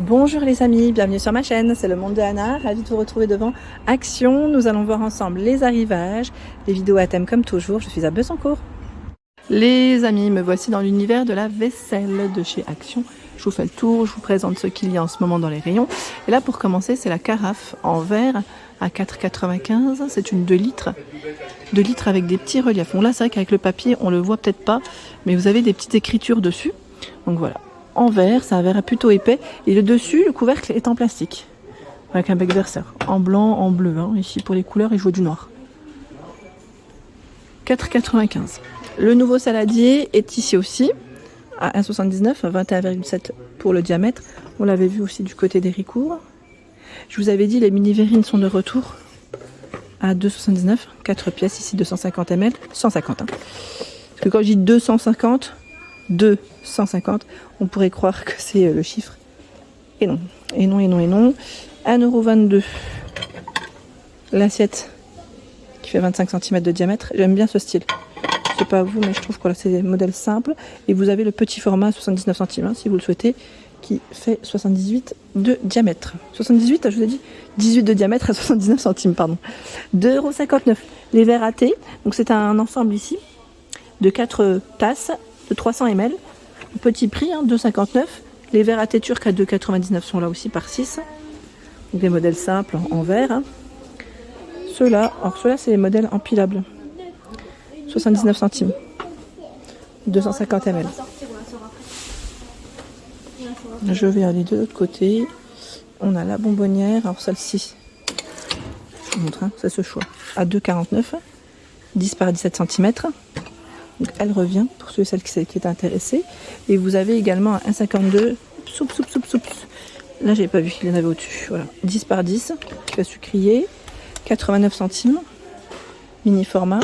Bonjour les amis, bienvenue sur ma chaîne, c'est le monde de Anna, ravie de vous retrouver devant Action. Nous allons voir ensemble les arrivages, les vidéos à thème comme toujours, je suis à Besancourt. Les amis, me voici dans l'univers de la vaisselle de chez Action. Je vous fais le tour, je vous présente ce qu'il y a en ce moment dans les rayons. Et là pour commencer, c'est la carafe en verre à 4,95, c'est une 2 litres. 2 litres avec des petits reliefs. Bon là c'est vrai qu'avec le papier on le voit peut-être pas, mais vous avez des petites écritures dessus. Donc voilà. En verre, c'est un verre plutôt épais et le dessus, le couvercle est en plastique avec un bec verseur, en blanc, en bleu, hein. Ici pour les couleurs, et je vois du noir. 4,95. Le nouveau saladier est ici aussi à 1,79, 21,7 pour le diamètre. On l'avait vu aussi du côté d'Héricourt. Je vous avais dit, les mini verrines sont de retour à 2,79, 4 pièces ici, 250 ml, 150. Hein. Parce que quand je dis 250, 250, on pourrait croire que c'est le chiffre. Et non, et non, et non, et non. 1,22 €. L'assiette qui fait 25 cm de diamètre. J'aime bien ce style. Je sais pas vous, mais je trouve que c'est des modèles simples. Et vous avez le petit format 79 centimes, hein, si vous le souhaitez, qui fait 78 de diamètre. 78, je vous ai dit 18 de diamètre à 79 centimes, pardon. 2,59 €. Les verres à thé. Donc c'est un ensemble ici de 4 tasses de 300 ml. Petit prix, hein, 2,59 €. Les verres à thé turcs à 2,99 € sont là aussi par 6. Donc des modèles simples en verre. Hein. Ceux-là, c'est les modèles empilables. 79 centimes. 250 ml. Je vais aller de l'autre côté. On a la bonbonnière. Alors celle-ci, je vous montre, hein, c'est ce choix. À 2,49 €. 10 par 17 cm. Donc elle revient pour ceux et celles qui est intéressée. Et vous avez également un 1,52 soupe. Là j'avais pas vu qu'il y en avait au-dessus. Voilà. 10 par 10, qui va sucrier. 89 centimes. Mini format.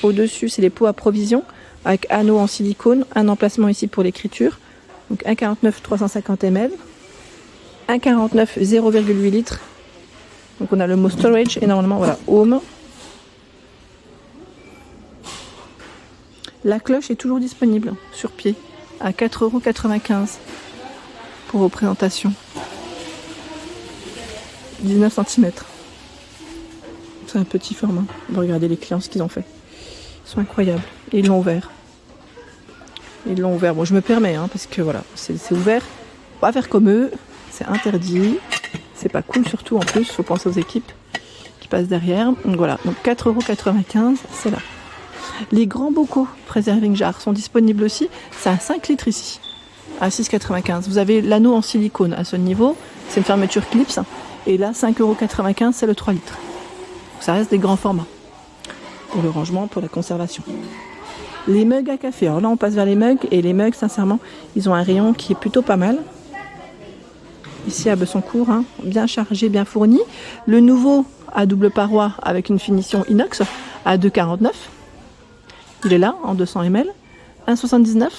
Au-dessus c'est les pots à provision avec anneaux en silicone. Un emplacement ici pour l'écriture. Donc 1,49 350 ml. 1,49 0,8 litres. Donc on a le mot storage et normalement voilà, home. La cloche est toujours disponible sur pied à 4,95 € pour vos présentations. 19 cm. C'est un petit format. Regardez les clients ce qu'ils ont fait. Ils sont incroyables. Et ils l'ont ouvert. Bon, je me permets, hein, parce que voilà, c'est ouvert. Faut pas faire comme eux. C'est interdit. C'est pas cool surtout en plus. Faut penser aux équipes qui passent derrière. Donc voilà. Donc 4,95 €, c'est là. Les grands bocaux preserving jar sont disponibles aussi. C'est à 5 litres ici, à 6,95 €. Vous avez l'anneau en silicone à ce niveau. C'est une fermeture clips. Et là, 5,95 €, c'est le 3 litres. Donc ça reste des grands formats. Pour le rangement, pour la conservation. Les mugs à café. Alors là, on passe vers les mugs. Et les mugs, sincèrement, ils ont un rayon qui est plutôt pas mal. Ici à Besancourt, hein, bien chargé, bien fourni. Le nouveau à double paroi avec une finition inox à 2,49 €. Il est là, en 200 ml. 1,79 €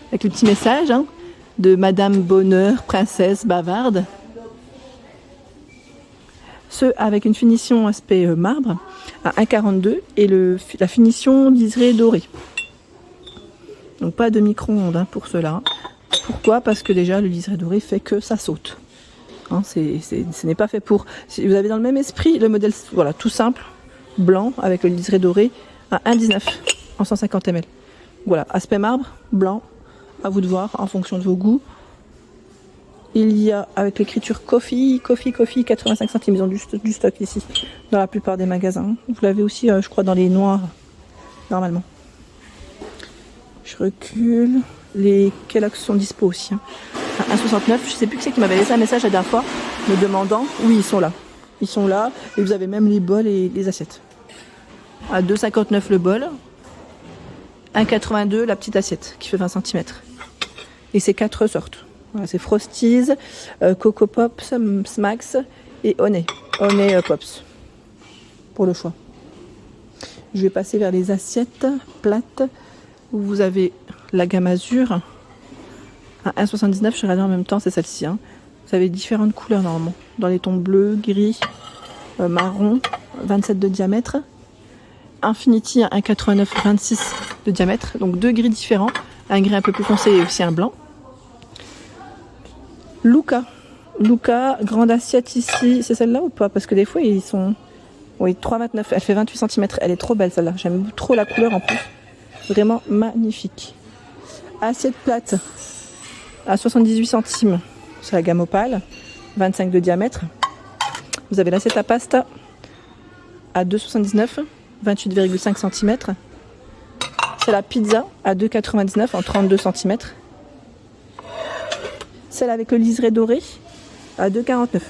avec le petit message, hein, de Madame Bonheur, princesse bavarde. Ceux avec une finition aspect marbre à 1,42 € et la finition liseré doré. Donc pas de micro-ondes, hein, pour cela. Pourquoi? Parce que déjà le liseré doré fait que ça saute. Hein, ce n'est pas fait pour... Si vous avez dans le même esprit le modèle, voilà, tout simple, blanc avec le liseré doré à 1,19 € en 150 ml. Voilà, aspect marbre, blanc, à vous de voir en fonction de vos goûts. Il y a avec l'écriture coffee, 85 centimes. Ils ont du stock ici, dans la plupart des magasins. Vous l'avez aussi, je crois, dans les noirs, normalement. Je recule. Les Kellogg's sont dispo aussi. Hein. À 1,69 €. Je sais plus qui c'est qui m'avait laissé un message la dernière fois, me demandant. Oui, ils sont là. Ils sont là. Et vous avez même les bols et les assiettes. À 2,59 € le bol. 1,82 € la petite assiette qui fait 20 cm. Et c'est 4 sortes. Voilà, c'est Frosties, Coco Pops, Smacks et Honey Pops. Pour le choix. Je vais passer vers les assiettes plates où vous avez la gamme Azur à 1,79 €. Je regarde en même temps, c'est celle-ci. Hein. Vous avez différentes couleurs normalement. Dans les tons bleu, gris, marron, 27 de diamètre. Infinity à 1,89 €, 26 de diamètre. Donc deux gris différents. Un gris un peu plus foncé et aussi un blanc. Luca. Luca, grande assiette ici. C'est celle-là ou pas? Parce que des fois, ils sont... Oui, 3,29. Elle fait 28 cm. Elle est trop belle, celle-là. J'aime trop la couleur en plus. Vraiment magnifique. Assiette plate à 78 centimes. C'est la gamme Opale. 25 de diamètre. Vous avez l'assiette à pasta à 2,79. 28,5 cm. C'est la pizza à 2,99 en 32 cm. Celle avec le liseré doré à 2,49.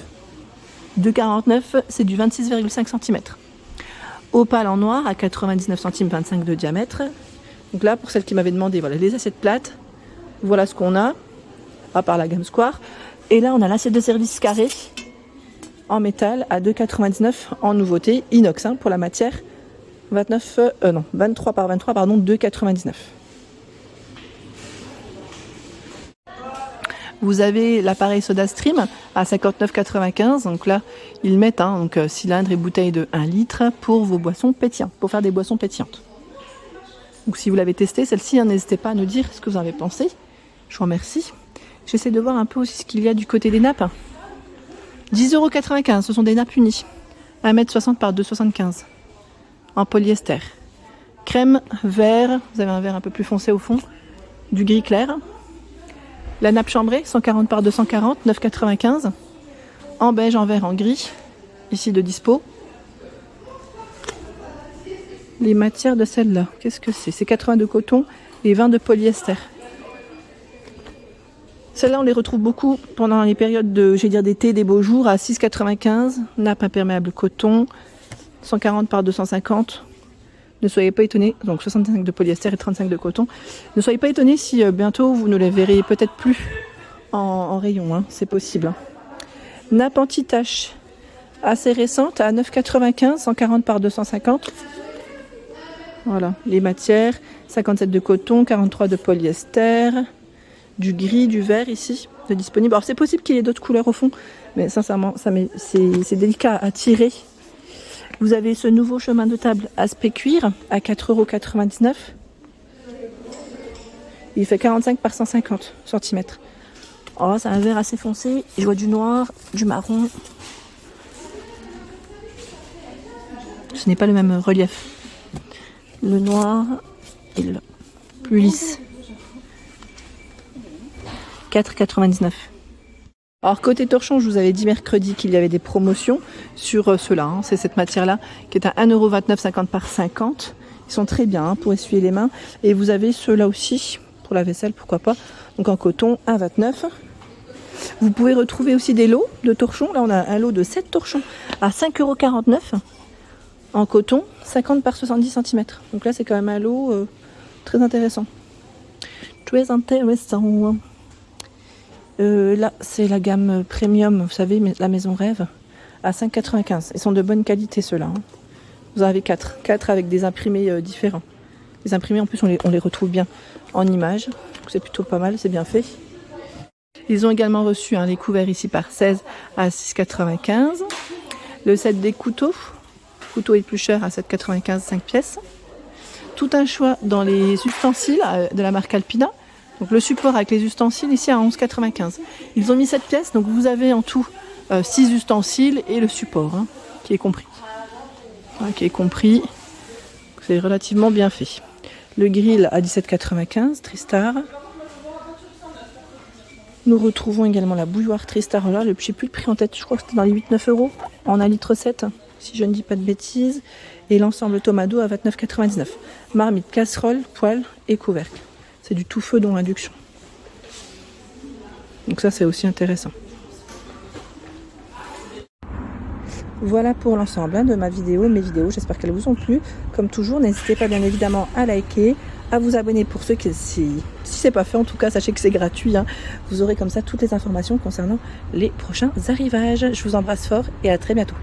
2,49, c'est du 26,5 cm. Opale en noir à 99 centimes, 25 de diamètre. Donc là, pour celle qui m'avait demandé, voilà les assiettes plates. Voilà ce qu'on a, à part la gamme Square. Et là, on a l'assiette de service carré en métal à 2,99 en nouveauté, inox hein, pour la matière. 23 par 23, pardon, 2,99. Vous avez l'appareil SodaStream à 59,95. Donc là, ils mettent cylindre et bouteille de 1 litre pour vos boissons pétillantes, pour faire des boissons pétillantes. Donc si vous l'avez testé, celle-ci, n'hésitez pas à nous dire ce que vous en avez pensé. Je vous remercie. J'essaie de voir un peu aussi ce qu'il y a du côté des nappes. 10,95 €, ce sont des nappes unies. 1,60 m par 2,75 m. En polyester. Crème, vert, vous avez un vert un peu plus foncé au fond. Du gris clair. La nappe chambrée, 140 par 240, 9,95 €. En beige, en vert, en gris. Ici de dispo. Les matières de celle-là, qu'est-ce que c'est? C'est 80 de coton et 20 de polyester. Celles-là, on les retrouve beaucoup pendant les périodes d'été, des beaux jours, à 6,95 €. Nappe imperméable coton, 140 par 250. Ne soyez pas étonnés, donc 65 de polyester et 35 de coton. Ne soyez pas étonnés si bientôt vous ne les verrez peut-être plus en rayon, hein, c'est possible. Nappe anti-tache, assez récente, à 9,95 €, 140 par 250. Voilà, les matières, 57 de coton, 43 de polyester, du gris, du vert ici, de disponible. Alors c'est possible qu'il y ait d'autres couleurs au fond, mais sincèrement, c'est délicat à tirer. Vous avez ce nouveau chemin de table aspect cuir à 4,99 €. Il fait 45 par 150 cm. Oh, c'est un vert assez foncé. Je vois du noir, du marron. Ce n'est pas le même relief. Le noir est là, plus lisse. 4,99 €. Alors côté torchon, je vous avais dit mercredi qu'il y avait des promotions sur ceux-là. Hein. C'est cette matière-là qui est à 1,29 €, 50 par 50. Ils sont très bien pour essuyer les mains. Et vous avez ceux-là aussi pour la vaisselle, pourquoi pas. Donc en coton, 1,29 €. Vous pouvez retrouver aussi des lots de torchons. Là, on a un lot de 7 torchons à 5,49 € en coton, 50 par 70 cm. Donc là, c'est quand même un lot très intéressant. Très intéressant. Là, c'est la gamme premium, vous savez, la maison rêve, à 5,95 €. Ils sont de bonne qualité, ceux-là. Hein. Vous en avez 4 avec des imprimés différents. Les imprimés, en plus, on les retrouve bien en images. C'est plutôt pas mal, c'est bien fait. Ils ont également reçu les couverts ici par 16 à 6,95 €. Le set des couteaux éplucheurs à 7,95 €, 5 pièces. Tout un choix dans les ustensiles de la marque Alpina. Donc le support avec les ustensiles ici à 11,95 €. Ils ont mis 7 pièces, donc vous avez en tout 6 ustensiles et le support qui est compris. C'est relativement bien fait. Le grill à 17,95 €, Tristar. Nous retrouvons également la bouilloire Tristar là, je ne sais plus le prix en tête, je crois que c'était dans les 8-9 €, en 1,7 litre, si je ne dis pas de bêtises. Et l'ensemble Tomado à 29,99 €. Marmite, casserole, poêle et couvercle. C'est du tout feu dont induction. Donc ça, c'est aussi intéressant. Voilà pour l'ensemble de mes vidéos. J'espère qu'elles vous ont plu. Comme toujours, n'hésitez pas bien évidemment à liker, à vous abonner pour ceux qui... Si c'est pas fait, en tout cas, sachez que c'est gratuit. Vous aurez comme ça toutes les informations concernant les prochains arrivages. Je vous embrasse fort et à très bientôt.